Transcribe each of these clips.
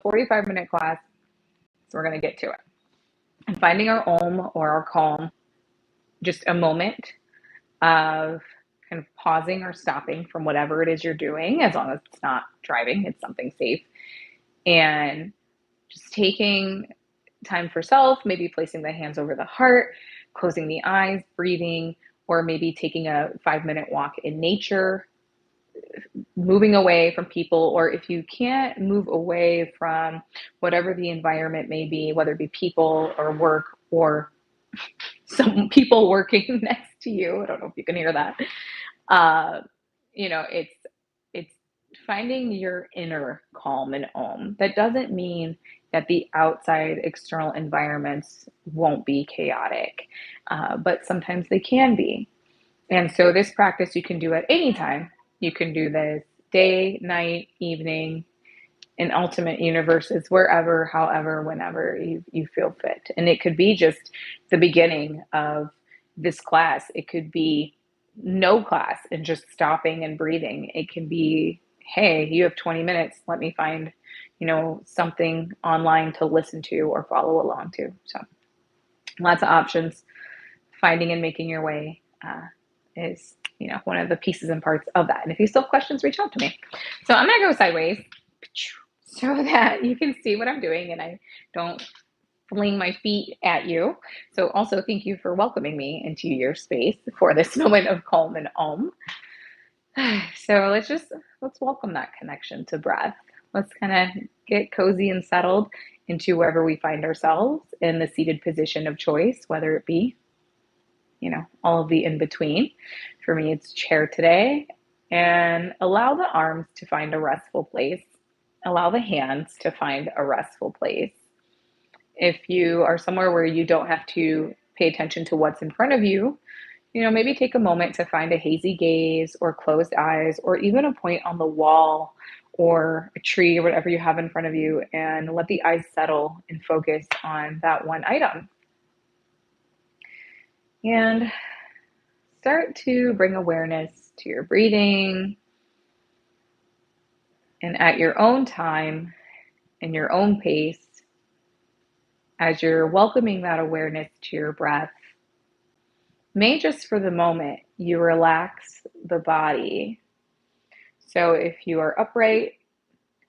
45-minute class, so we're going to get to it. And finding our om or our calm, just a moment of kind of pausing or stopping from whatever it is you're doing, as long as it's not driving, it's something safe, and just taking time for self, maybe placing the hands over the heart, closing the eyes, breathing, or maybe taking a 5-minute walk in nature, moving away from people, or if you can't move away from whatever the environment may be, whether it be people or work or some people working next to you. I don't know if you can hear that. Uh, it's finding your inner calm and om. That doesn't mean that the outside external environments won't be chaotic, but sometimes they can be. And so this practice you can do at any time. You can do this day, night, evening, in ultimate universes, wherever, however, whenever you feel fit. And it could be just the beginning of this class. It could be no class and just stopping and breathing. It can be, hey, you have 20 minutes. Let me find, something online to listen to or follow along to. So lots of options. Finding and making your way is, one of the pieces and parts of that. And if you still have questions, reach out to me. So I'm going to go sideways so that you can see what I'm doing and I don't fling my feet at you. So also thank you for welcoming me into your space for this moment of calm and om. So let's welcome that connection to breath. Let's kind of get cozy and settled into wherever we find ourselves in the seated position of choice, whether it be, all of the in between. For me, it's chair today. And allow the arms to find a restful place. Allow the hands to find a restful place. If you are somewhere where you don't have to pay attention to what's in front of you, maybe take a moment to find a hazy gaze or closed eyes or even a point on the wall or a tree or whatever you have in front of you, and let the eyes settle and focus on that one item. And start to bring awareness to your breathing. And at your own time, in your own pace, as you're welcoming that awareness to your breath, may just for the moment, you relax the body. So if you are upright,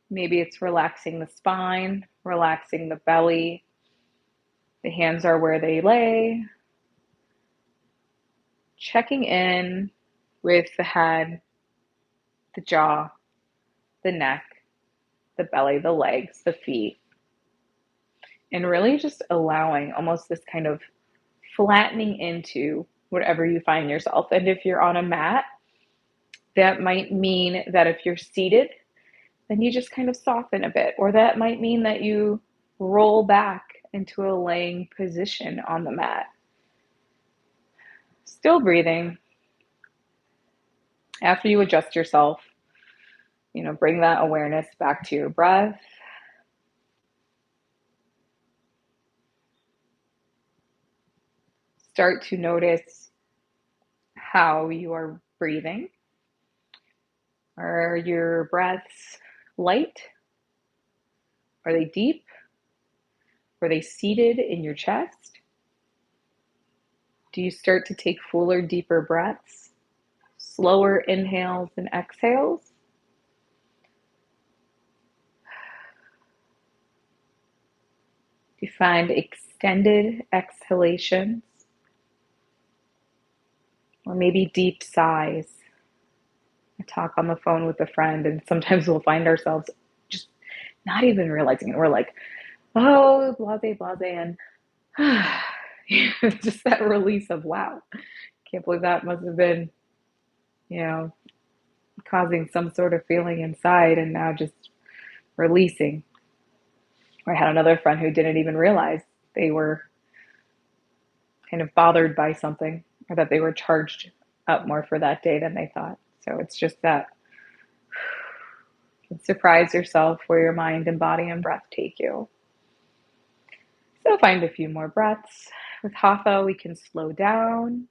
maybe it's relaxing the spine, relaxing the belly. The hands are where they lay. Checking in with the head, the jaw, the neck, the belly, the legs, the feet. And really just allowing almost this kind of flattening into whatever you find yourself. And if you're on a mat, that might mean that if you're seated, then you just kind of soften a bit. Or that might mean that you roll back into a laying position on the mat. Still breathing. After you adjust yourself, bring that awareness back to your breath. Start to notice how you are breathing. Are your breaths light? Are they deep? Are they seated in your chest? Do you start to take fuller, deeper breaths? Slower inhales and exhales? Do you find extended exhalations? Or maybe deep sighs? I talk on the phone with a friend, and sometimes we'll find ourselves just not even realizing it. We're like, oh, blase, blase, and just that release of, wow, can't believe that must have been, causing some sort of feeling inside and now just releasing. Or I had another friend who didn't even realize they were kind of bothered by something, or that they were charged up more for that day than they thought. So it's just that you can surprise yourself where your mind and body and breath take you. So find a few more breaths. With Hatha, we can slow down,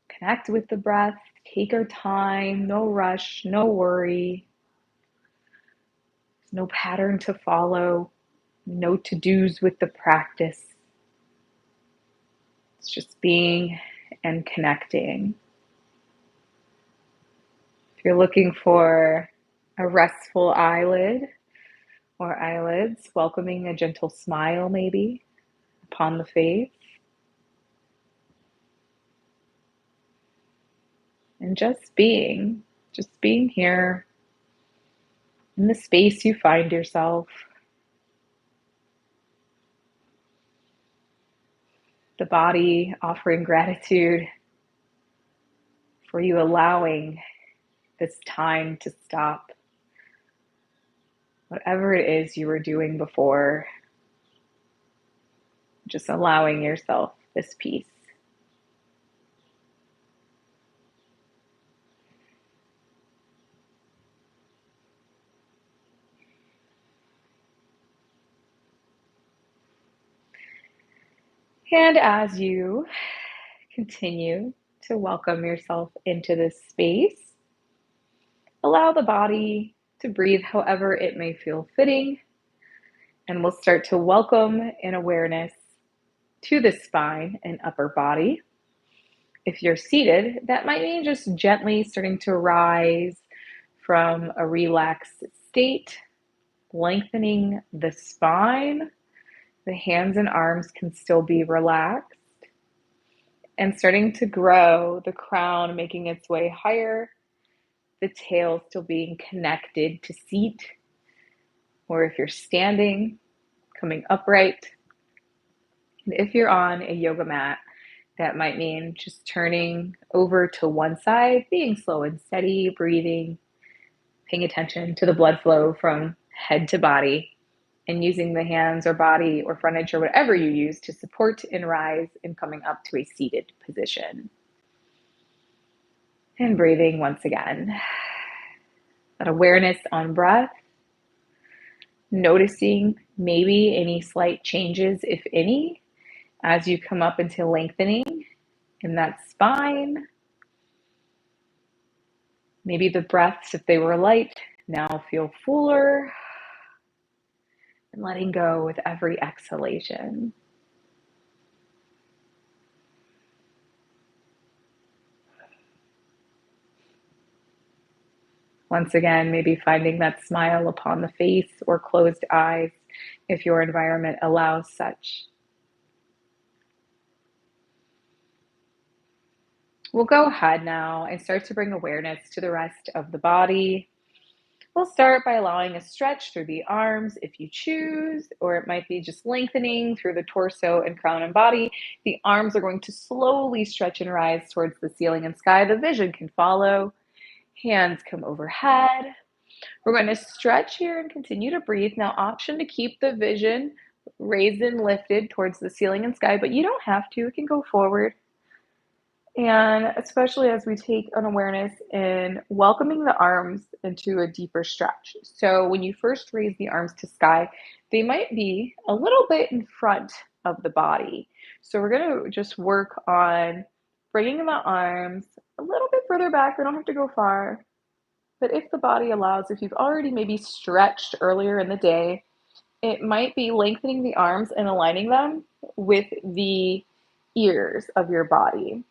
connect with the breath, take our time, no rush, no worry. No pattern to follow, no to-dos with the practice. It's just being and connecting. If you're looking for a restful eyelid or eyelids, welcoming a gentle smile maybe upon the face. And just being here in the space you find yourself. The body offering gratitude for you allowing this time to stop. Whatever it is you were doing before, just allowing yourself this peace. And as you continue to welcome yourself into this space, allow the body to breathe however it may feel fitting. And we'll start to welcome in awareness to the spine and upper body. If you're seated, that might mean just gently starting to rise from a relaxed state, lengthening the spine. The hands and arms can still be relaxed. And starting to grow, the crown making its way higher, the tail still being connected to seat. Or if you're standing, coming upright. And if you're on a yoga mat, that might mean just turning over to one side, being slow and steady, breathing, paying attention to the blood flow from head to body, and using the hands or body or frontage or whatever you use to support and rise and coming up to a seated position. And breathing once again. That awareness on breath, noticing maybe any slight changes, if any, as you come up into lengthening in that spine. Maybe the breaths, if they were light, now feel fuller, and letting go with every exhalation. Once again, maybe finding that smile upon the face or closed eyes if your environment allows such. We'll go ahead now and start to bring awareness to the rest of the body. We'll start by allowing a stretch through the arms if you choose, or it might be just lengthening through the torso and crown and body. The arms are going to slowly stretch and rise towards the ceiling and sky. The vision can follow. Hands come overhead. We're going to stretch here and continue to breathe. Now, option to keep the vision raised and lifted towards the ceiling and sky, but you don't have to. It can go forward. And especially as we take an awareness in welcoming the arms into a deeper stretch. So when you first raise the arms to sky, they might be a little bit in front of the body. So we're going to just work on bringing the arms a little bit further back. They don't have to go far. But if the body allows, if you've already maybe stretched earlier in the day, it might be lengthening the arms and aligning them with the ears of your body.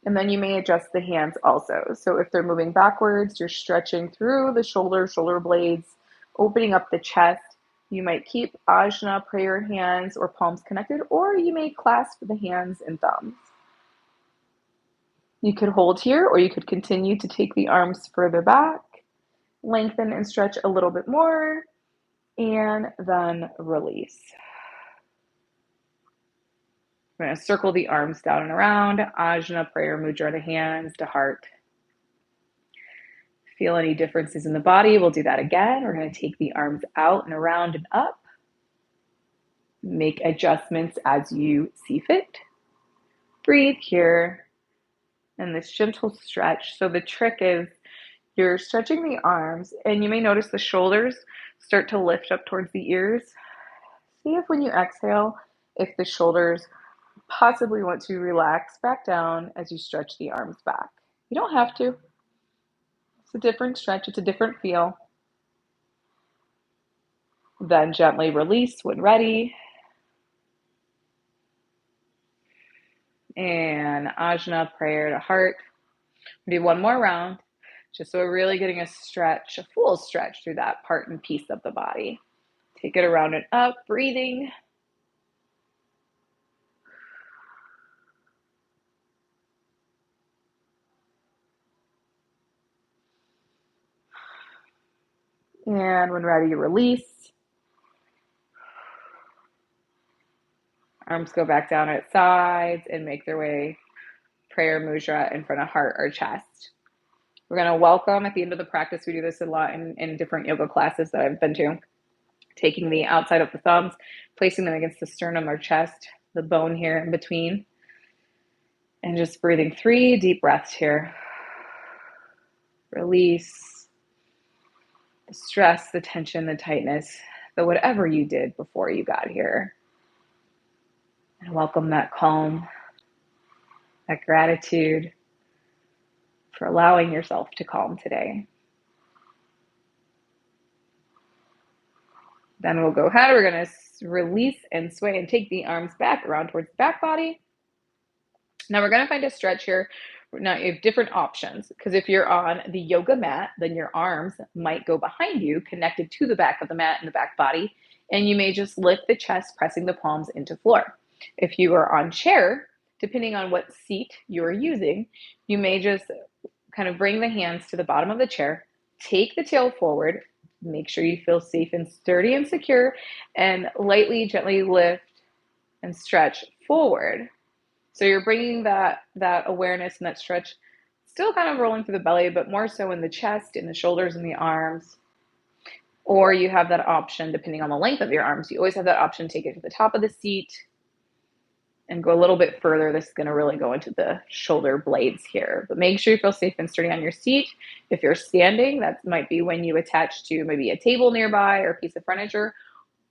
And then you may adjust the hands also. So if they're moving backwards, you're stretching through the shoulder blades, opening up the chest. You might keep Ajna prayer hands or palms connected, or you may clasp the hands and thumbs. You could hold here, or you could continue to take the arms further back, lengthen and stretch a little bit more, and then release. We're going to circle the arms down and around. Ajna prayer mudra to hands to heart. Feel any differences in the body, we'll do that again. We're going to take the arms out and around and up. Make adjustments as you see fit. Breathe here. And this gentle stretch. So the trick is you're stretching the arms, and you may notice the shoulders start to lift up towards the ears. See if when you exhale, if the shoulders possibly want to relax back down as you stretch the arms back. You don't have to. It's a different stretch. It's a different feel. Then gently release when ready. And Ajna, prayer to heart. Do one more round, just so we're really getting a stretch, a full stretch through that part and piece of the body. Take it around and up, breathing. And when ready, release. Arms go back down at sides and make their way prayer mudra in front of heart or chest. We're going to welcome at the end of the practice. We do this a lot in different yoga classes that I've been to. Taking the outside of the thumbs, placing them against the sternum or chest, the bone here in between. And just breathing 3 deep breaths here. Release the stress, the tension, the tightness, the whatever you did before you got here. And welcome that calm, that gratitude for allowing yourself to calm today. Then we'll go ahead. We're going to release and sway and take the arms back around towards the back body. Now we're going to find a stretch here. Now you have different options, because if you're on the yoga mat, then your arms might go behind you, connected to the back of the mat and the back body, and you may just lift the chest, pressing the palms into floor. If you are on chair, depending on what seat you're using, you may just kind of bring the hands to the bottom of the chair, take the tail forward, make sure you feel safe and sturdy and secure, and lightly, gently lift and stretch forward. So you're bringing that awareness and that stretch, still kind of rolling through the belly, but more so in the chest, in the shoulders, and the arms. Or you have that option, depending on the length of your arms, you always have that option, take it to the top of the seat and go a little bit further. This is going to really go into the shoulder blades here. But make sure you feel safe and sturdy on your seat. If you're standing, that might be when you attach to maybe a table nearby or a piece of furniture.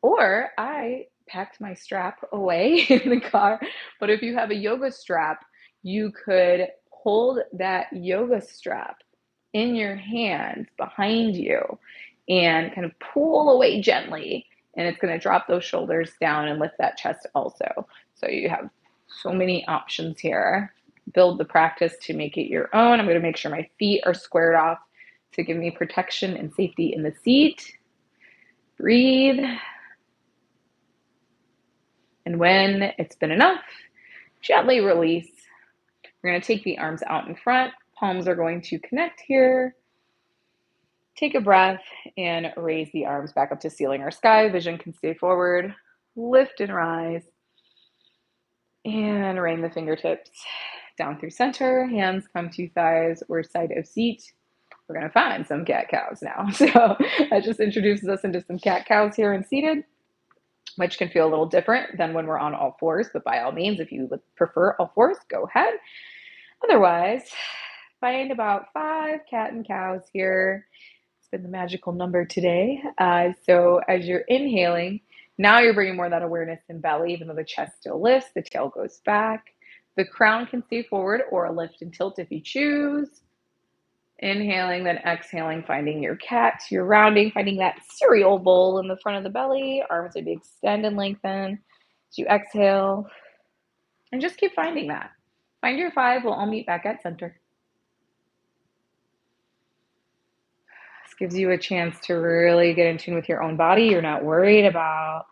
Or I packed my strap away in the car. But if you have a yoga strap, you could hold that yoga strap in your hand behind you and kind of pull away gently. And it's going to drop those shoulders down and lift that chest also. So you have so many options here. Build the practice to make it your own. I'm going to make sure my feet are squared off to give me protection and safety in the seat. Breathe. And when it's been enough, gently release. We're going to take the arms out in front. Palms are going to connect here. Take a breath and raise the arms back up to ceiling or sky. Vision can stay forward. Lift and rise. And rain the fingertips down through center. Hands come to thighs or side of seat. We're going to find some cat-cows now. So that just introduces us into some cat-cows here and seated, which can feel a little different than when we're on all fours. But by all means, if you would prefer all fours, go ahead. Otherwise, find about 5 cat and cows here. It's been the magical number today. So as you're inhaling, now you're bringing more of that awareness in belly, even though the chest still lifts, the tail goes back. The crown can stay forward or lift and tilt if you choose. Inhaling, then exhaling, finding your cat, your rounding, finding that cereal bowl in the front of the belly. Arms maybe extend and lengthen as you exhale. And just keep finding that. Find your 5. We'll all meet back at center. This gives you a chance to really get in tune with your own body. You're not worried about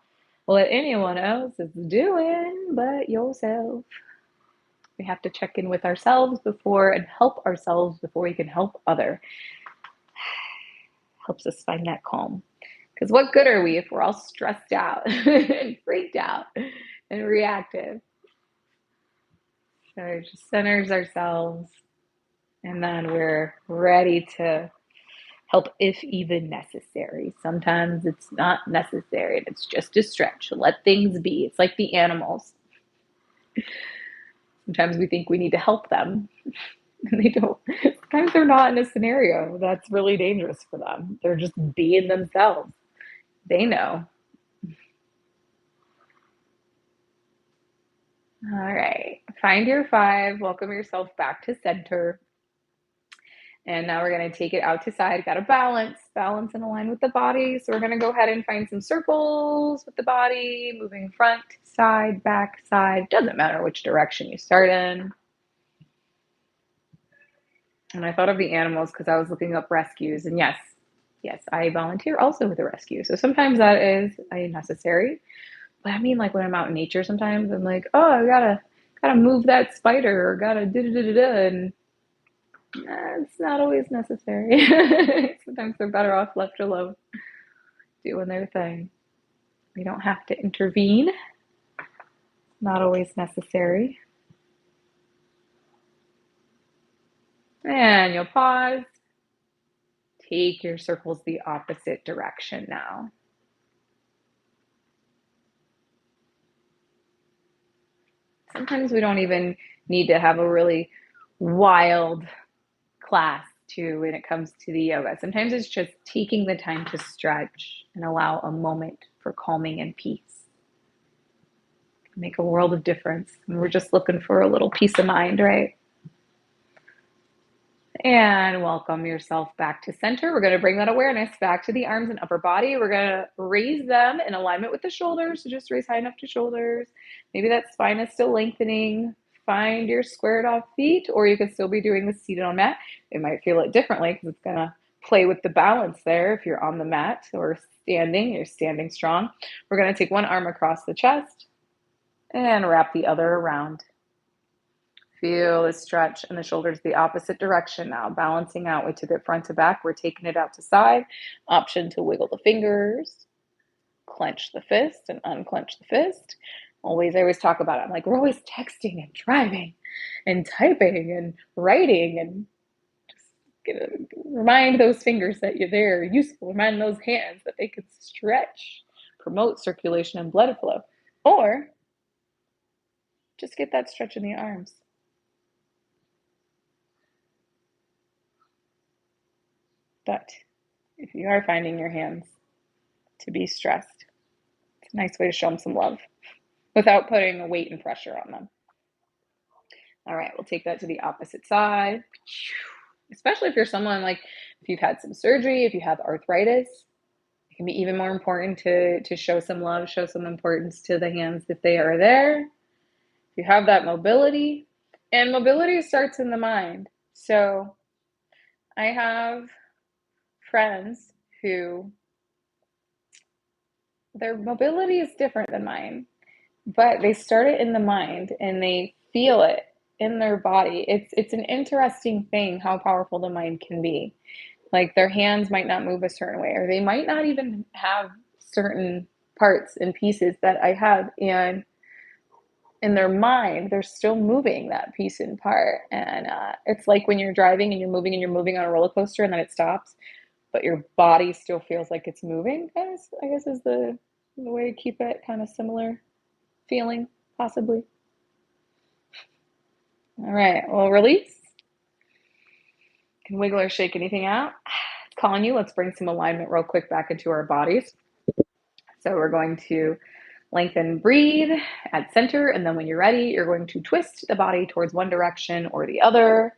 what anyone else is doing but yourself. We have to check in with ourselves before and help ourselves before we can help other. Helps us find that calm. Because what good are we if we're all stressed out and freaked out and reactive? So it just centers ourselves, and then we're ready to help if even necessary. Sometimes it's not necessary. It's just a stretch. Let things be. It's like the animals. Sometimes we think we need to help them, and they don't. Sometimes they're not in a scenario that's really dangerous for them. They're just being themselves. They know. All right. Find your 5. Welcome yourself back to center. And now we're going to take it out to side. Got to balance and align with the body. So we're going to go ahead and find some circles with the body, moving front, side, back, side. Doesn't matter which direction you start in. And I thought of the animals because I was looking up rescues. And yes, I volunteer also with a rescue. So sometimes that is necessary. But I mean, like when I'm out in nature, sometimes I'm like, oh, I gotta move that spider or gotta da da da da da, and it's not always necessary. Sometimes they're better off left alone, doing their thing. We don't have to intervene. Not always necessary. And you'll pause. Take your circles the opposite direction now. Sometimes we don't even need to have a really wild class too when it comes to the yoga. Sometimes it's just taking the time to stretch and allow a moment for calming and peace. It can make a world of difference. And we're just looking for a little peace of mind, right? And welcome yourself back to center. We're going to bring that awareness back to the arms and upper body. We're going to raise them in alignment with the shoulders. So just raise high enough to shoulders. Maybe that spine is still lengthening. Find your squared off feet, or you could still be doing this seated on mat. It might feel it differently because it's going to play with the balance there. If you're on the mat or standing, you're standing strong. We're going to take one arm across the chest and wrap the other around. Feel the stretch in the shoulders the opposite direction now, balancing out. We took it front to back. We're taking it out to side. Option to wiggle the fingers, clench the fist and unclench the fist. I always talk about it. I'm like, we're always texting and driving and typing and writing, and just remind those fingers that they're useful. Remind those hands that they could stretch, promote circulation and blood flow. Or just get that stretch in the arms. But if you are finding your hands to be stressed, it's a nice way to show them some love without putting a weight and pressure on them. All right, we'll take that to the opposite side. Especially if you're someone like, if you've had some surgery, if you have arthritis, it can be even more important to show some love, show some importance to the hands if they are there. If you have that mobility, and mobility starts in the mind. So I have friends who their mobility is different than mine, but they start it in the mind and they feel it in their body. It's an interesting thing how powerful the mind can be. Like their hands might not move a certain way, or they might not even have certain parts and pieces that I have, and in their mind they're still moving that piece and part. And it's like when you're driving and you're moving on a roller coaster and then it stops, but your body still feels like it's moving. I guess is the way to keep it kind of similar feeling, possibly. All right, well, release. You can wiggle or shake anything out. It's calling you. Let's bring some alignment real quick back into our bodies. So we're going to lengthen, breathe at center, and then when you're ready, you're going to twist the body towards one direction or the other.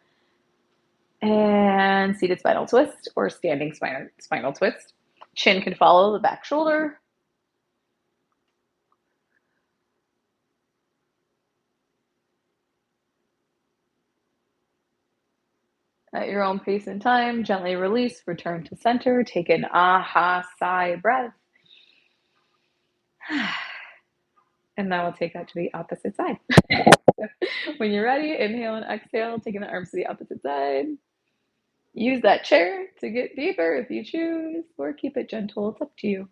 And seated spinal twist or standing spinal twist. Chin can follow the back shoulder. At your own pace and time, gently release, return to center. Take an aha sigh breath. And then we'll take that to the opposite side. When you're ready, inhale and exhale, taking the arms to the opposite side. Use that chair to get deeper if you choose, or keep it gentle. It's up to you.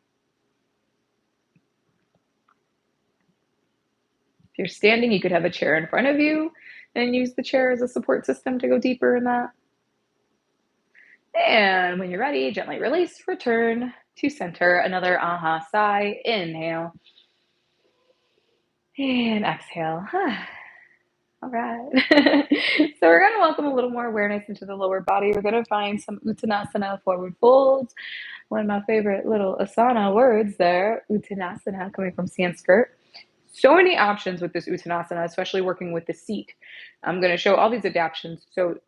If you're standing, you could have a chair in front of you and use the chair as a support system to go deeper in that. And when you're ready, gently release, return to center. Another aha sigh. Inhale. And exhale. All right. So we're going to welcome a little more awareness into the lower body. We're going to find some Uttanasana, forward folds. One of my favorite little asana words there, Uttanasana, coming from Sanskrit. So many options with this Uttanasana, especially working with the seat. I'm going to show all these adaptations. So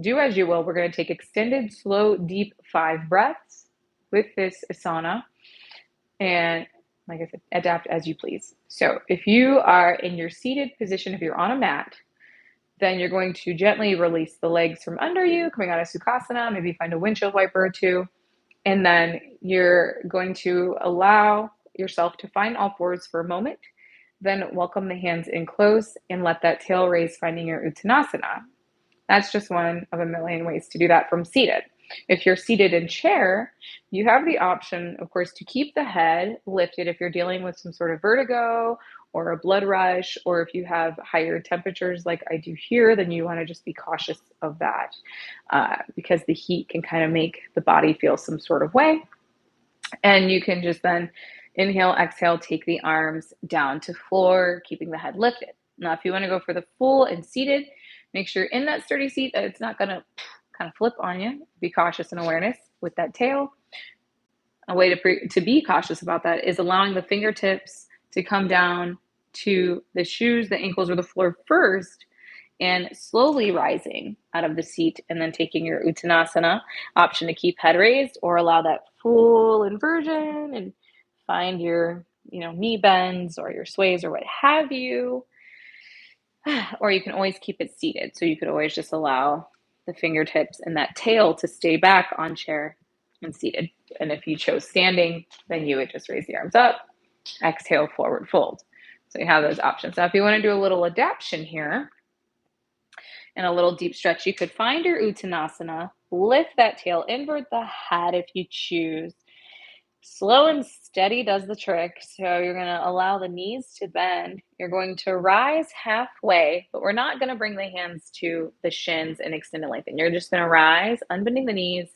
do as you will. We're going to take extended, slow, deep 5 breaths with this asana. And like I said, adapt as you please. So if you are in your seated position, if you're on a mat, then you're going to gently release the legs from under you, coming out of Sukhasana, maybe find a windshield wiper or two. And then you're going to allow yourself to find all fours for a moment. Then welcome the hands in close and let that tail raise, finding your Uttanasana. That's just one of a million ways to do that from seated. If you're seated in chair, you have the option, of course, to keep the head lifted if you're dealing with some sort of vertigo or a blood rush, or if you have higher temperatures like I do here, then you want to just be cautious of that because the heat can kind of make the body feel some sort of way. And you can just then inhale, exhale, take the arms down to floor, keeping the head lifted. Now, if you want to go for the full and seated, make sure in that sturdy seat that it's not going to kind of flip on you. Be cautious and awareness with that tail. A way to be cautious about that is allowing the fingertips to come down to the shoes, the ankles, or the floor first, and slowly rising out of the seat and then taking your Uttanasana option to keep head raised, or allow that full inversion and find your knee bends or your sways or what have you. Or you can always keep it seated. So you could always just allow the fingertips and that tail to stay back on chair and seated. And if you chose standing, then you would just raise the arms up, exhale, forward fold. So you have those options. Now, if you want to do a little adaptation here and a little deep stretch, you could find your Uttanasana, lift that tail, invert the head if you choose. Slow and steady does the trick. So you're going to allow the knees to bend. You're going to rise halfway, but we're not going to bring the hands to the shins and extend and lengthen. You're just going to rise, unbending the knees,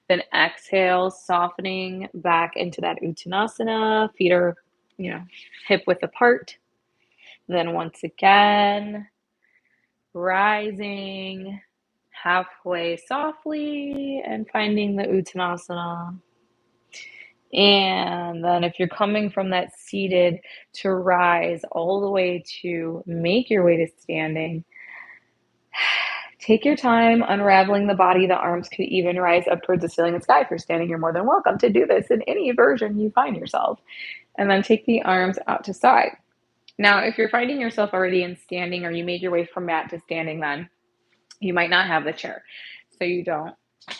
then exhale, softening back into that Uttanasana. Feet are, hip width apart. Then once again, rising halfway softly and finding the Uttanasana. And then if you're coming from that seated, to rise all the way to make your way to standing. Take your time unraveling the body. The arms could even rise up towards the ceiling and sky. If you're standing, you're more than welcome to do this in any version you find yourself. And then take the arms out to side. Now, if you're finding yourself already in standing, or you made your way from mat to standing, then you might not have the chair. So you don't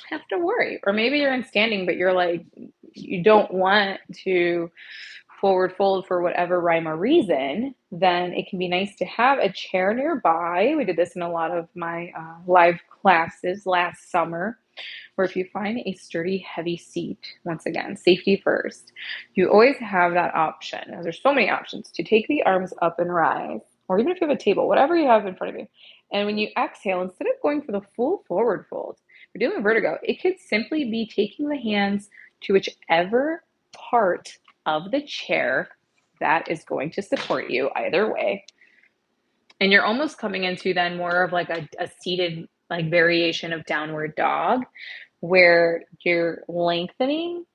have to worry. Or maybe you're in standing, but you're like, you don't want to forward fold for whatever rhyme or reason, then it can be nice to have a chair nearby. We did this in a lot of my live classes last summer, where if you find a sturdy, heavy seat, once again, safety first, you always have that option. Now, there's so many options to take the arms up and rise, or even if you have a table, whatever you have in front of you. And when you exhale, instead of going for the full forward fold, you're doing vertigo, it could simply be taking the hands to whichever part of the chair that is going to support you either way. And you're almost coming into then more of like a seated like variation of downward dog, where you're lengthening,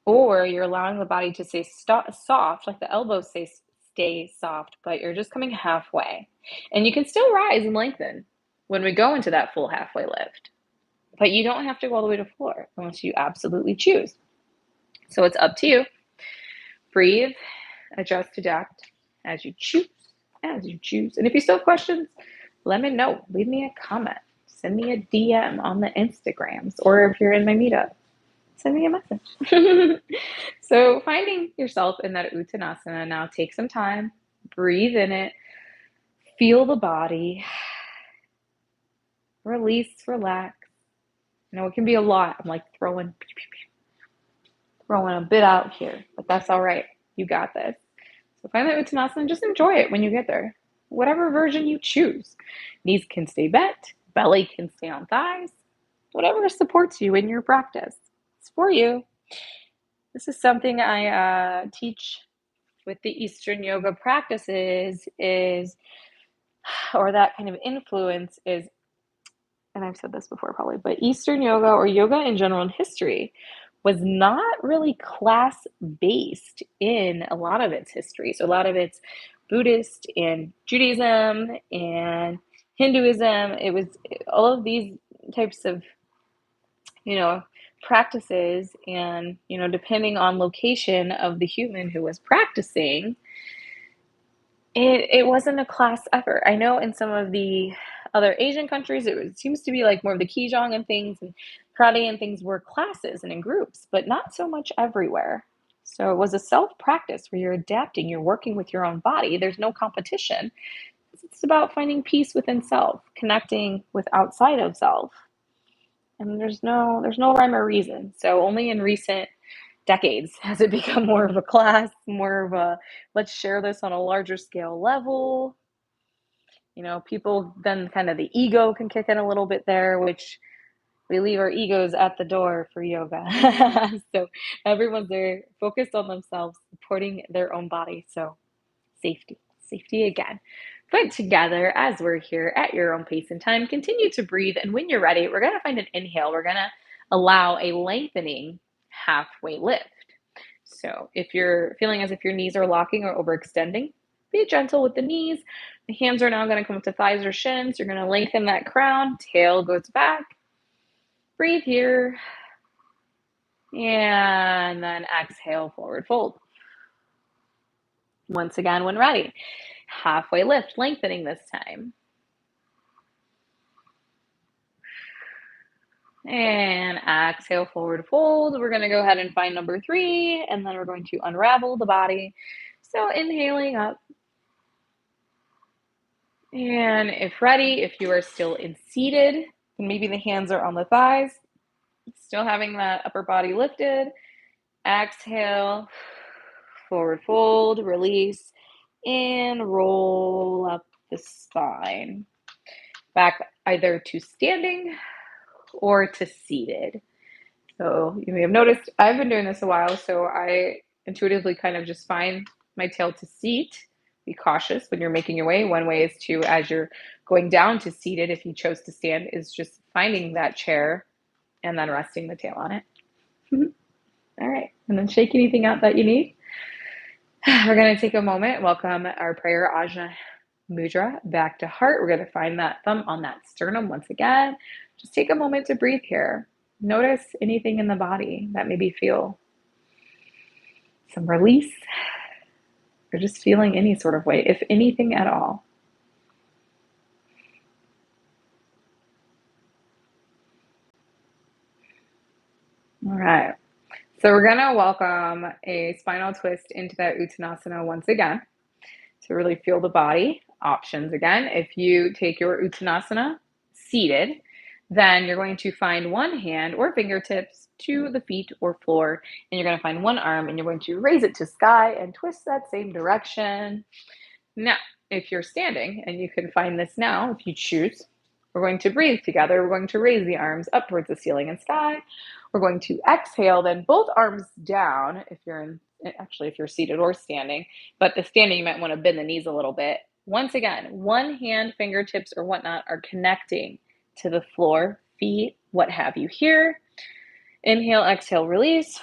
or you're allowing the body to stay soft, like the elbows stay soft, but you're just coming halfway. And you can still rise and lengthen when we go into that full halfway lift, but you don't have to go all the way to floor unless you absolutely choose. So it's up to you. Breathe, adjust, adapt as you choose, And if you still have questions, let me know. Leave me a comment. Send me a DM on the Instagrams, or if you're in my meetup, send me a message. So finding yourself in that Uttanasana, now take some time, breathe in it, feel the body, release, relax. It can be a lot. I'm like throwing a bit out here, but that's all right. You got this. So find that Uttanasana and just enjoy it when you get there. Whatever version you choose. Knees can stay bent, belly can stay on thighs, whatever supports you in your practice. It's for you. This is something I teach with the Eastern yoga practices or that kind of influence is, and I've said this before probably, but Eastern yoga, or yoga in general in history, was not really class-based in a lot of its history. So a lot of it's Buddhist and Judaism and Hinduism. It was all of these types of, you know, practices, and, depending on location of the human who was practicing, it wasn't a class effort. I know in some of the other Asian countries, seems to be like more of the Qigong and things, and karate and things were classes and in groups, but not so much everywhere. So it was a self practice where you're adapting, you're working with your own body. There's no competition. It's about finding peace within self, connecting with outside of self. And there's no rhyme or reason. So only in recent decades has it become more of a class, more of a let's share this on a larger scale level. People then kind of the ego can kick in a little bit there, which we leave our egos at the door for yoga. So everyone's there focused on themselves, supporting their own body. So safety again. But together, as we're here at your own pace and time, continue to breathe. And when you're ready, we're going to find an inhale. We're going to allow a lengthening halfway lift. So if you're feeling as if your knees are locking or overextending, be gentle with the knees. The hands are now going to come up to thighs or shins. You're going to lengthen that crown. Tail goes back. Breathe here. And then exhale, forward fold. Once again, when ready, halfway lift, lengthening this time. And exhale, forward fold. We're going to go ahead and find number 3, and then we're going to unravel the body. So inhaling up. And if ready, if you are still in seated, then maybe the hands are on the thighs, still having that upper body lifted. Exhale, forward fold, release, and roll up the spine. Back either to standing or to seated. So you may have noticed I've been doing this a while, so I intuitively kind of just find my tail to seat. Be cautious when you're making your way. One way is to, as you're going down to seated, if you chose to stand, is just finding that chair and then resting the tail on it. All right, and then shake anything out that you need. We're going to take a moment, welcome our prayer Ajna Mudra back to heart. We're going to find that thumb on that sternum once again. Just take a moment to breathe here. Notice anything in the body that maybe feel some release, or just feeling any sort of way, if anything at all. All right. So we're going to welcome a spinal twist into that Uttanasana once again to really feel the body. Options again. If you take your Uttanasana seated, then you're going to find one hand or fingertips to the feet or floor, and you're going to find one arm and you're going to raise it to sky and twist that same direction. Now, if you're standing, and you can find this now if you choose, we're going to breathe together. We're going to raise the arms up towards the ceiling and sky. We're going to exhale, then both arms down if you're seated or standing, but the standing, you might want to bend the knees a little bit. Once again, one hand, fingertips, or whatnot are connecting to the floor, feet, what have you here. Inhale, exhale, release.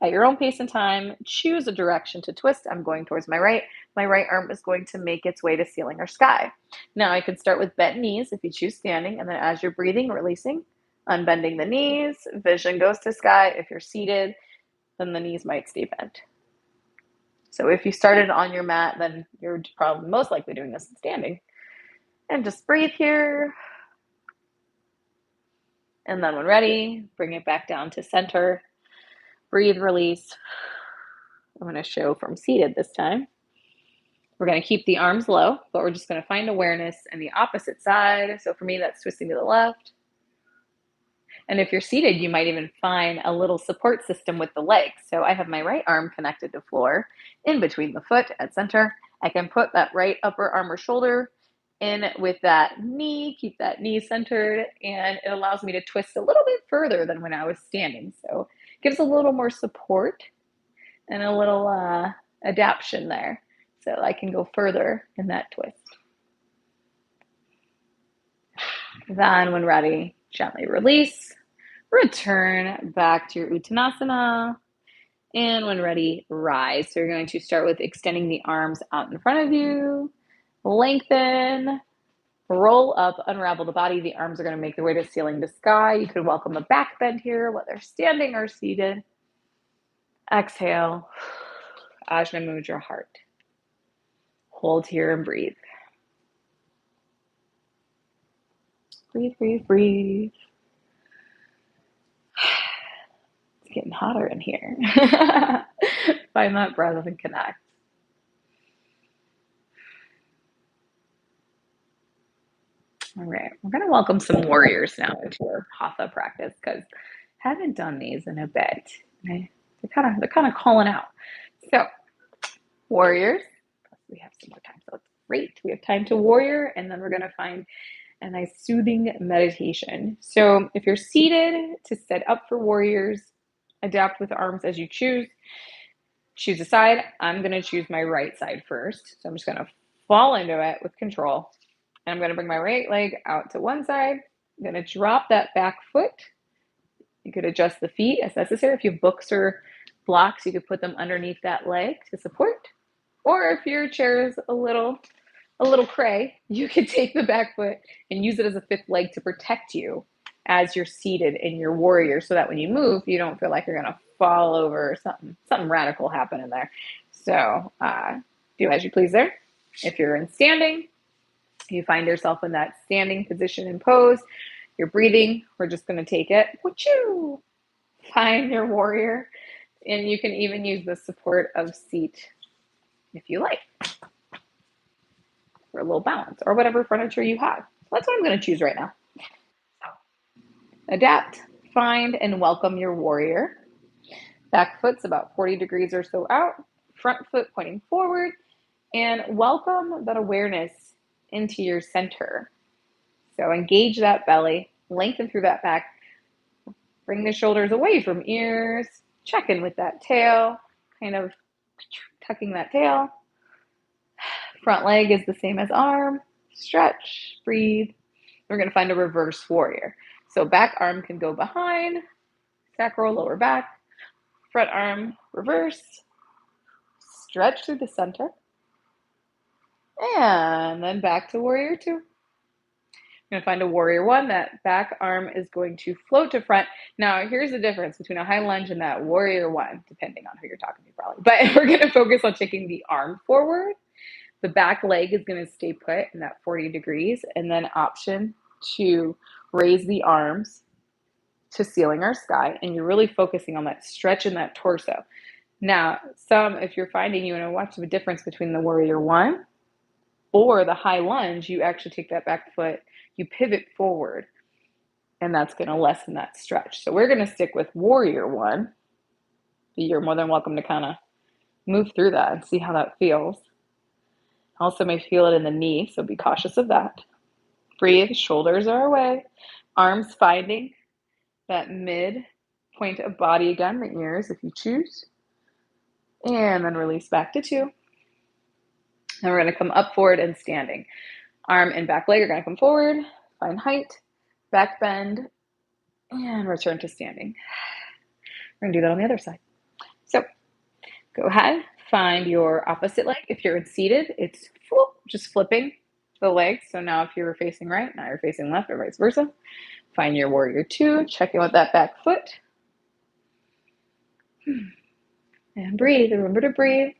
At your own pace and time, choose a direction to twist. I'm going towards my right. My right arm is going to make its way to ceiling or sky. Now I can start with bent knees if you choose standing, and then as you're breathing, releasing, unbending the knees, vision goes to sky. If you're seated, then the knees might stay bent. So if you started on your mat, then you're probably most likely doing this in standing. And just breathe here. And then when ready, bring it back down to center. Breathe, release. I'm going to show from seated this time. We're going to keep the arms low, but we're just going to find awareness in the opposite side. So for me, that's twisting to the left. And if you're seated, you might even find a little support system with the legs. So I have my right arm connected to floor in between the foot at center. I can put that right upper arm or shoulder in with that knee, keep that knee centered, and it allows me to twist a little bit further than when I was standing. So it gives a little more support and a little adaptation there. So I can go further in that twist. Then when ready, gently release. Return back to your Uttanasana. And when ready, rise. So you're going to start with extending the arms out in front of you. Lengthen. Roll up, unravel the body. The arms are going to make their way to ceiling to sky. You could welcome a back bend here, whether standing or seated. Exhale. Ajna Mudra heart. Hold here and breathe. Breathe, breathe, breathe. It's getting hotter in here. Find that breath and connect. All right, we're going to welcome some warriors now into our hatha practice because I haven't done these in a bit. Okay? They're kind of calling out. So, warriors. We have some more time, so it's great. We have time to warrior, and then we're going to find a nice soothing meditation. So, if you're seated, to set up for warriors, adapt with arms as you choose. Choose a side. I'm going to choose my right side first. So I'm just going to fall into it with control. And I'm going to bring my right leg out to one side. I'm going to drop that back foot. You could adjust the feet as necessary. If you have books or blocks, you could put them underneath that leg to support. Or if your chair is a little cray, you could take the back foot and use it as a fifth leg to protect you as you're seated in your warrior, so that when you move, you don't feel like you're going to fall over or something radical happen in there. So do as you please there. If you're in standing, you find yourself in that standing position and pose. You're breathing. We're just going to take it. Wachoo! Find your warrior. And you can even use the support of seat if you like for a little balance or whatever furniture you have. That's what I'm going to choose right now. Adapt, find, and welcome your warrior. Back foot's about 40 degrees or so out. Front foot pointing forward. And welcome that awareness into your center. So engage that belly, lengthen through that back. Bring the shoulders away from ears. Check in with that tail, kind of tucking that tail. Front leg is the same as arm. Stretch, breathe. We're going to find a reverse warrior. So back arm can go behind, sacral, lower back. Front arm, reverse. Stretch through the center. And then back to warrior two. I'm going to find a warrior one. That back arm is going to float to front. Now, here's the difference between a high lunge and that warrior one, depending on who you're talking to probably. But we're going to focus on taking the arm forward. The back leg is going to stay put in that 40 degrees, and then option to raise the arms to ceiling or sky, and you're really focusing on that stretch in that torso. Now, if you're finding you want to watch the difference between the warrior one or the high lunge, you actually take that back foot, you pivot forward, and that's going to lessen that stretch. So we're going to stick with warrior one. You're more than welcome to kind of move through that and see how that feels. Also may feel it in the knee, so be cautious of that. Breathe, shoulders are away, arms finding that mid point of body again, the ears if you choose. And then release back to two. Then we're going to come up forward and standing. Arm and back leg are going to come forward, find height, back bend, and return to standing. We're going to do that on the other side. So go ahead, find your opposite leg. If you're seated, it's just flipping the legs. So now if you were facing right, now you're facing left or vice versa. Find your warrior two, check in with that back foot. And breathe, remember to breathe.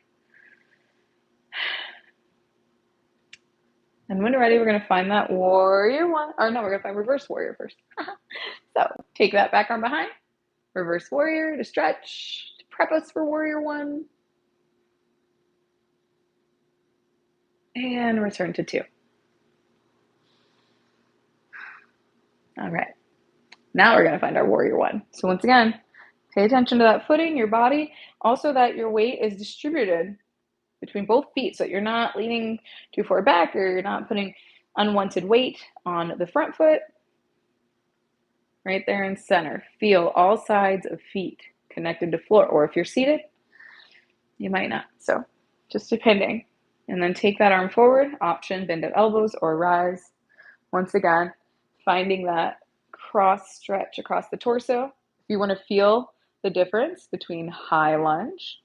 And when you're ready, we're going to find that warrior one. Or no, we're going to find reverse warrior first. So take that back arm behind. Reverse warrior to stretch, to prep us for warrior one. And return to two. All right. Now we're going to find our warrior one. So once again, pay attention to that footing, your body. Also that your weight is distributed between both feet, so you're not leaning too far back or you're not putting unwanted weight on the front foot. Right there in center. Feel all sides of feet connected to floor. Or if you're seated, you might not. So just depending. And then take that arm forward. Option, bend at elbows or rise. Once again, finding that cross stretch across the torso. If you want to feel the difference between high lunge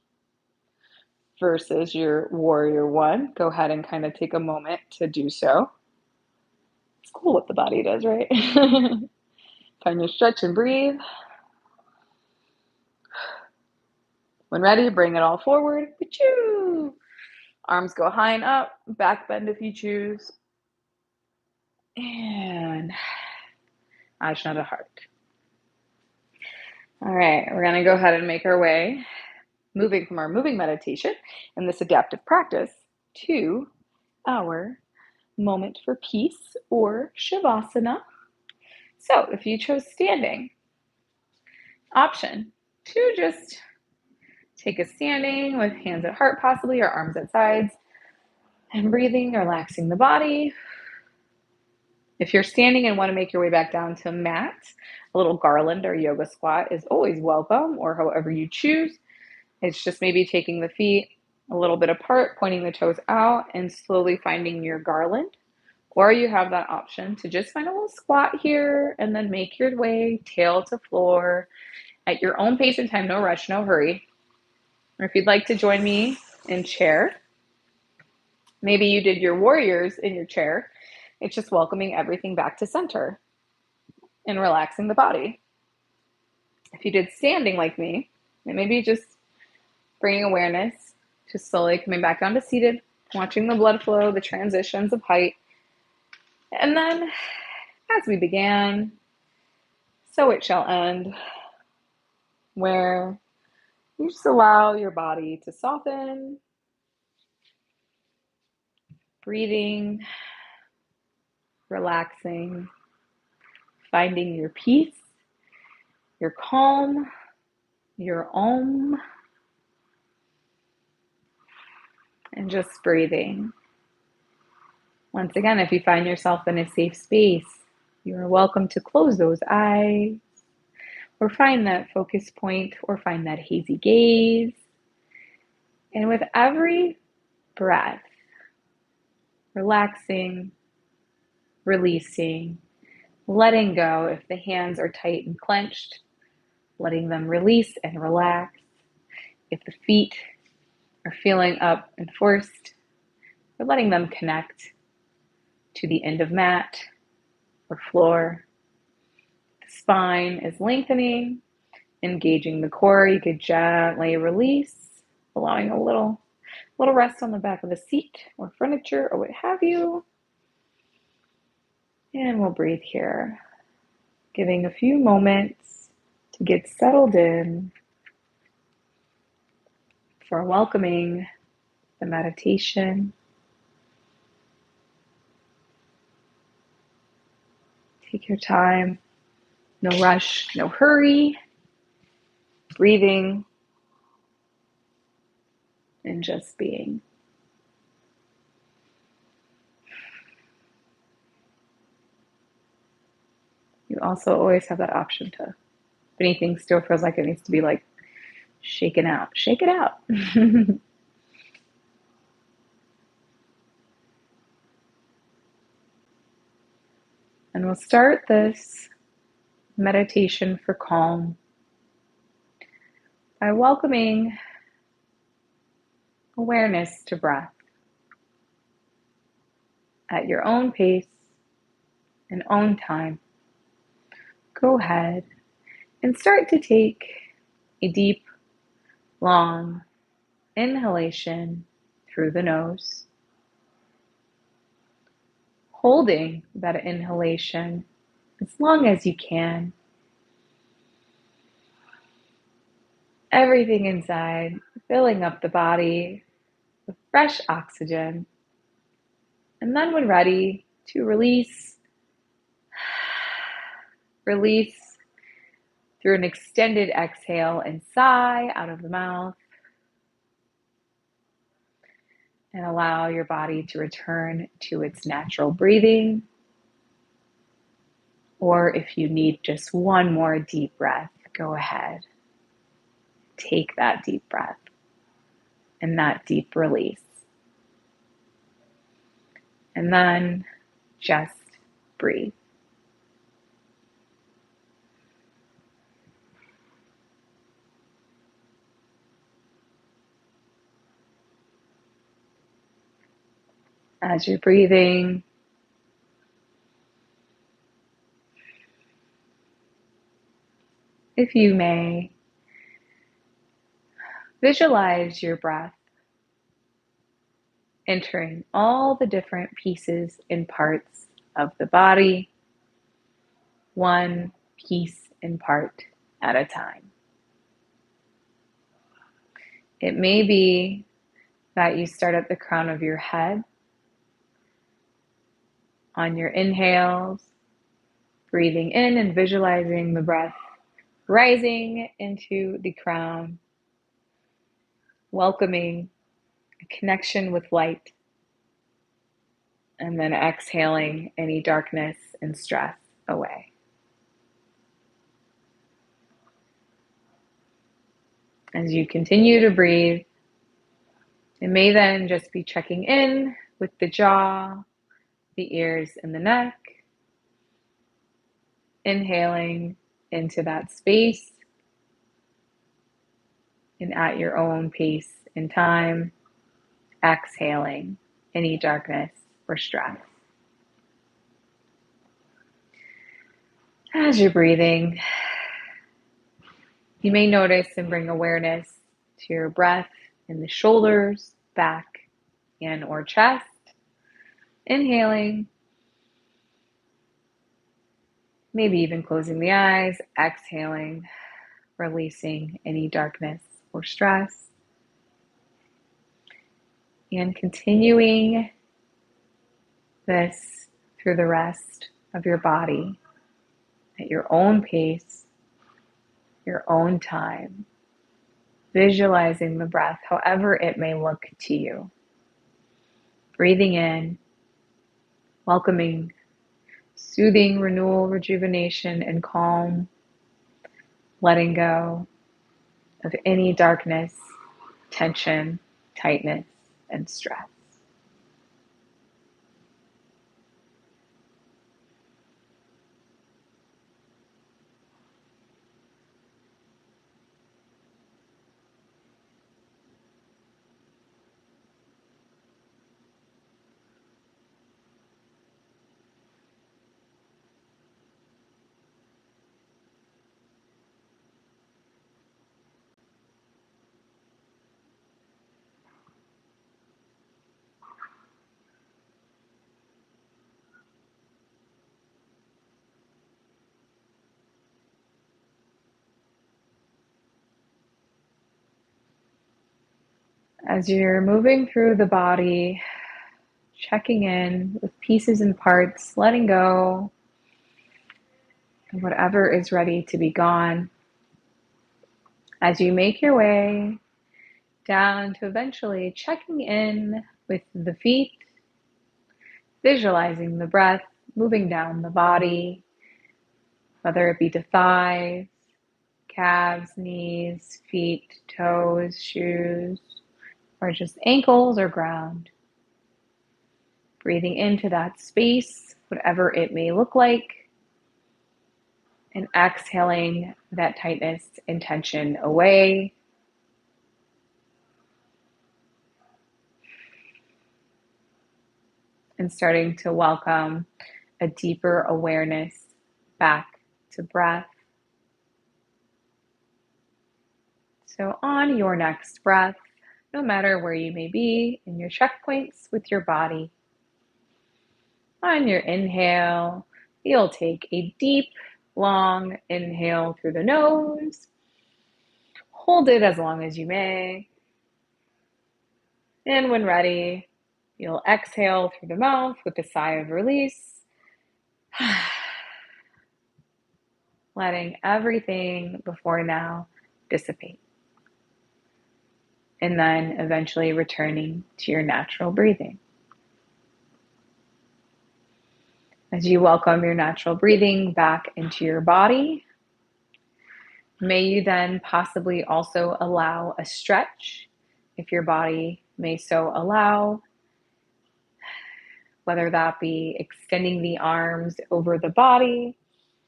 versus your warrior one, go ahead and kind of take a moment to do so. It's cool what the body does, right? Find your stretch and breathe. When ready, bring it all forward. Achoo! Arms go high and up, back bend if you choose. And Ajna to heart. All right, we're going to go ahead and make our way, moving from our moving meditation and this adaptive practice to our moment for peace or Shavasana. So if you chose standing, option to just take a standing with hands at heart possibly or arms at sides and breathing, relaxing the body. If you're standing and want to make your way back down to mat, a little garland or yoga squat is always welcome, or however you choose. It's just maybe taking the feet a little bit apart, pointing the toes out, and slowly finding your garland. Or you have that option to just find a little squat here and then make your way tail to floor at your own pace and time. No rush, no hurry. Or if you'd like to join me in chair, maybe you did your warriors in your chair. It's just welcoming everything back to center and relaxing the body. If you did standing like me, then maybe just bringing awareness to slowly coming back down to seated, watching the blood flow, the transitions of height. And then as we began, so it shall end, where you just allow your body to soften, breathing, relaxing, finding your peace, your calm, your om, and just breathing. Once again, if you find yourself in a safe space, you are welcome to close those eyes or find that focus point or find that hazy gaze. And with every breath, relaxing, releasing, letting go if the hands are tight and clenched, letting them release and relax. If the feet are feeling up and forced, we're letting them connect to the end of mat or floor. The spine is lengthening, engaging the core. You could gently release, allowing a little rest on the back of the seat or furniture or what have you. And we'll breathe here, giving a few moments to get settled in for welcoming the meditation. Take your time, no rush, no hurry, breathing and just being. You also always have that option to, if anything still feels like it needs to be like shaken out, shake it out. And we'll start this meditation for calm by welcoming awareness to breath at your own pace and own time. Go ahead and start to take a deep, long inhalation through the nose, holding that inhalation as long as you can. Everything inside filling up the body with fresh oxygen. And then when ready to release through an extended exhale and sigh out of the mouth. And allow your body to return to its natural breathing. Or if you need just one more deep breath, go ahead. Take that deep breath and that deep release. And then just breathe. As you're breathing, if you may, visualize your breath entering all the different pieces and parts of the body, one piece and part at a time. It may be that you start at the crown of your head on your inhales, breathing in and visualizing the breath rising into the crown, welcoming a connection with light, and then exhaling any darkness and stress away. As you continue to breathe, it may then just be checking in with the jaw, the ears, and the neck, inhaling into that space and at your own pace and time, exhaling any darkness or stress. As you're breathing, you may notice and bring awareness to your breath in the shoulders, back, and or chest. Inhaling, maybe even closing the eyes, exhaling, releasing any darkness or stress. And continuing this through the rest of your body at your own pace, your own time, visualizing the breath however it may look to you. Breathing in, welcoming soothing renewal, rejuvenation, and calm, letting go of any darkness, tension, tightness, and stress. As you're moving through the body, checking in with pieces and parts, letting go of whatever is ready to be gone. As you make your way down to eventually checking in with the feet, visualizing the breath moving down the body, whether it be to thighs, calves, knees, feet, toes, shoes, or just ankles or ground. Breathing into that space, whatever it may look like, and exhaling that tightness and tension away. And starting to welcome a deeper awareness back to breath. So on your next breath, no matter where you may be in your checkpoints with your body, on your inhale, you'll take a deep, long inhale through the nose. Hold it as long as you may. And when ready, you'll exhale through the mouth with a sigh of release. Letting everything before now dissipate. And then eventually returning to your natural breathing. As you welcome your natural breathing back into your body, may you then possibly also allow a stretch, if your body may so allow, whether that be extending the arms over the body,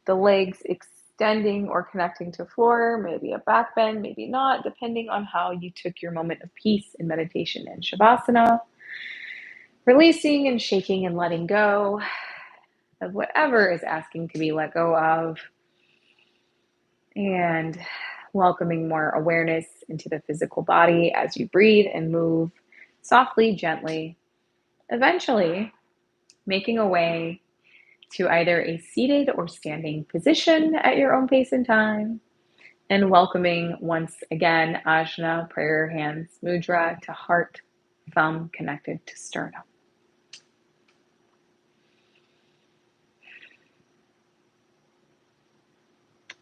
the legs extending or connecting to floor, maybe a back bend, maybe not, depending on how you took your moment of peace in meditation and Shavasana. Releasing and shaking and letting go of whatever is asking to be let go of. And welcoming more awareness into the physical body as you breathe and move softly, gently, eventually making a way to either a seated or standing position at your own pace and time. And welcoming once again, Ajna, prayer hands, mudra to heart, thumb connected to sternum.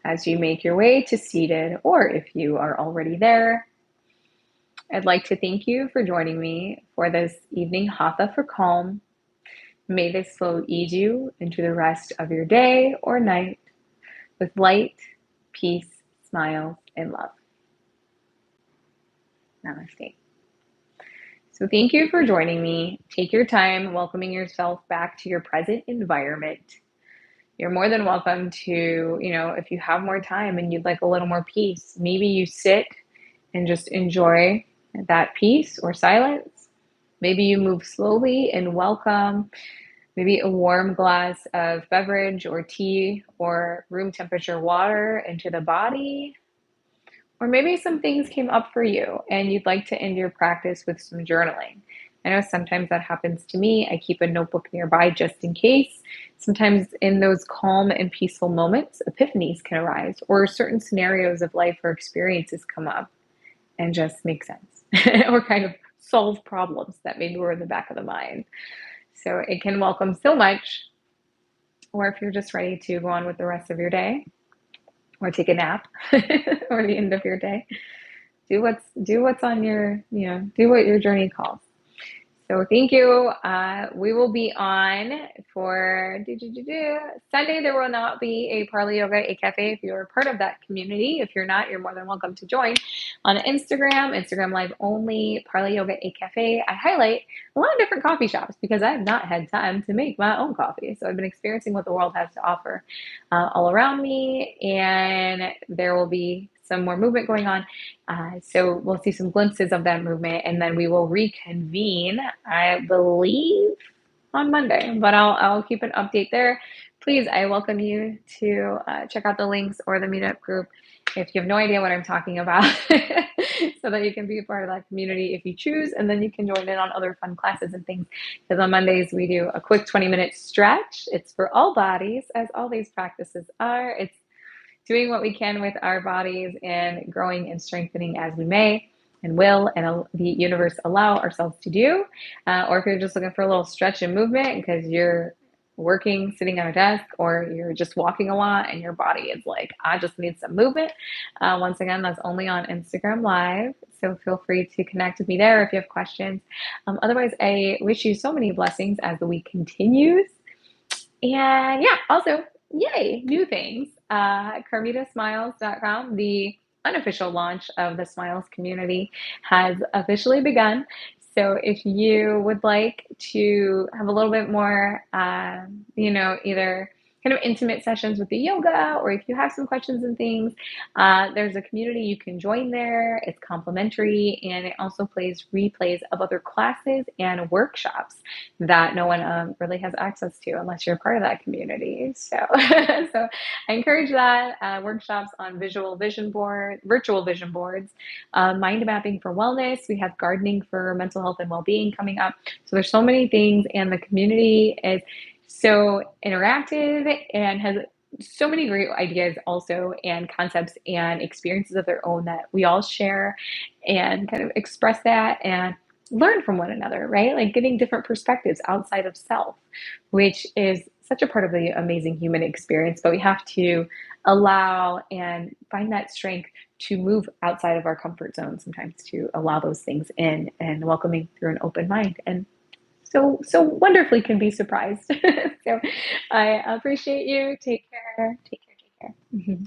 As you make your way to seated, or if you are already there, I'd like to thank you for joining me for this evening Hatha for Calm. May this flow ease you into the rest of your day or night with light, peace, smiles, and love. Namaste. So thank you for joining me. Take your time welcoming yourself back to your present environment. You're more than welcome to, if you have more time and you'd like a little more peace, maybe you sit and just enjoy that peace or silence. Maybe you move slowly and welcome maybe a warm glass of beverage or tea or room temperature water into the body. Or maybe some things came up for you and you'd like to end your practice with some journaling. I know sometimes that happens to me. I keep a notebook nearby just in case. Sometimes in those calm and peaceful moments, epiphanies can arise, or certain scenarios of life or experiences come up and just make sense or kind of solve problems that maybe were in the back of the mind. So it can welcome so much. Or if you're just ready to go on with the rest of your day or take a nap or the end of your day, do what's on your, do what your journey calls. So thank you. We will be on for Sunday. There will not be a Parley Yoga a Cafe. If you're a part of that community, if you're not, you're more than welcome to join on Instagram Live only, Parley Yoga a Cafe. I highlight a lot of different coffee shops because I have not had time to make my own coffee. So I've been experiencing what the world has to offer all around me, and there will be some more movement going on. So we'll see some glimpses of that movement, and then we will reconvene, I believe, on Monday. But I'll keep an update there. Please, I welcome you to check out the links or the meetup group if you have no idea what I'm talking about, so that you can be a part of that community if you choose, and then you can join in on other fun classes and things. Because on Mondays we do a quick 20-minute stretch. It's for all bodies, as all these practices are. It's doing what we can with our bodies and growing and strengthening as we may and will, and the universe allow ourselves to do. Or if you're just looking for a little stretch and movement because you're working, sitting at a desk, or you're just walking a lot and your body is like, I just need some movement. Once again, that's only on Instagram Live. So feel free to connect with me there if you have questions. Otherwise, I wish you so many blessings as the week continues. And yeah, also, yay, new things. KarmitaSmiles.com, the unofficial launch of the Smiles community, has officially begun. So if you would like to have a little bit more, either kind of intimate sessions with the yoga, or if you have some questions and things, there's a community you can join there. It's complimentary, and it also plays replays of other classes and workshops that no one really has access to unless you're part of that community. So, so I encourage that. Workshops on virtual vision boards, mind mapping for wellness. We have gardening for mental health and well-being coming up. So there's so many things, and the community is so interactive and has so many great ideas also, and concepts and experiences of their own that we all share and kind of express that and learn from one another, right? Like getting different perspectives outside of self, which is such a part of the amazing human experience. But we have to allow and find that strength to move outside of our comfort zone sometimes, to allow those things in, and welcoming through an open mind. And so wonderfully can be surprised. So I appreciate you. Take care. Take care. Take care.